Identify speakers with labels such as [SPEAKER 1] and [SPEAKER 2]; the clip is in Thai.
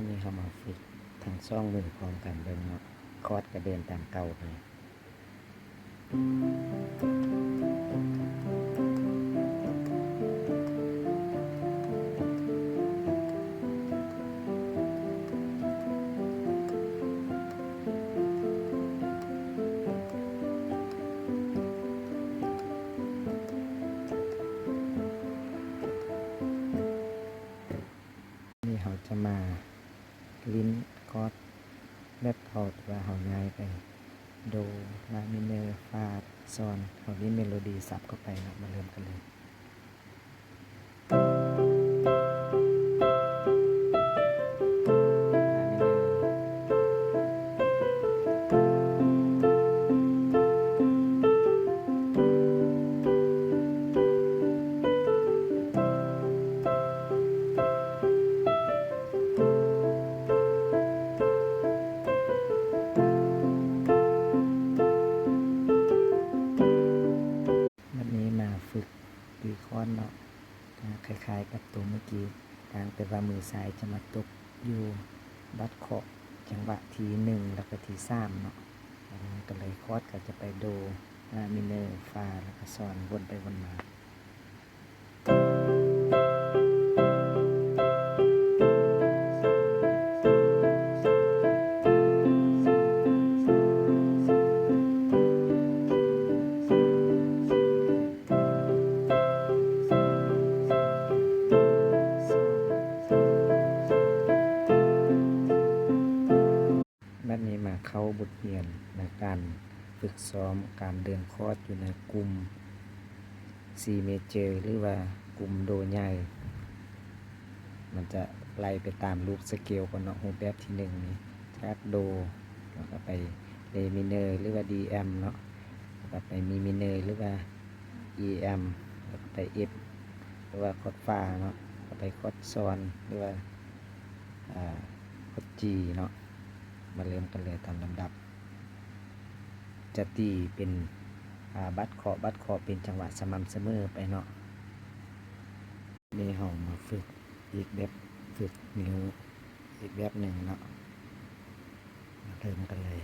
[SPEAKER 1] อันนี้เขามาฝึกทั้งซ่องมือพร้อมกันเบิ่งเนาะคอร์ดก็เดินตามเก่าไปนี่เขาจะมาลิ้นคอร์ดแบบเขาที่ว่าเขาย้ายไปโดลามิเนอร์ฟาดซอนเขาลิ้นเมโลดี้สับเข้าไปเนาะมาเริ่มกันเลยวันนี้มาฝึกตีคอนเนาะคล้ายๆกับตัวเมื่อกี้ต่างแต่ว่ามือซ้ายจะมาตกอยู่บัดเคาะจังหวะที1แล้วก็ที3เนาะก็เลยคอร์ดก็จะไปโดลามิเนอร์ฟาแล้วก็ซอนวนไปวนมาแบบนี้มาเข้าบทเรียนในการฝึกซ้อมการเดินคอร์ดอยู่ในกลุ่ม C major หรือว่ากลุ่มโดใหญ่มันจะไล่ไปตามรูปสเกลก่อนเนาะรูปแบบที่1นี้จากโดแล้วก็ไปเรมิเนอร์หรือว่า DM เนาะแล้วก็ไปมีมิเนอร์หรือว่า EM แล้วก็ไป F หรือว่าคอร์ดฟาเนาะก็ไปคอร์ดซอนหรือว่าคอร์ด G เนาะมาเริ่มกันเลยตามลำดับจะตีเป็นบัดเคาะเป็นจังหวะสม่ำเสมอไปเนาะนี่เรามาฝึกอีกแบบฝึกนิ้วอีกแบบหนึ่งเนาะมาเริ่มกันเลย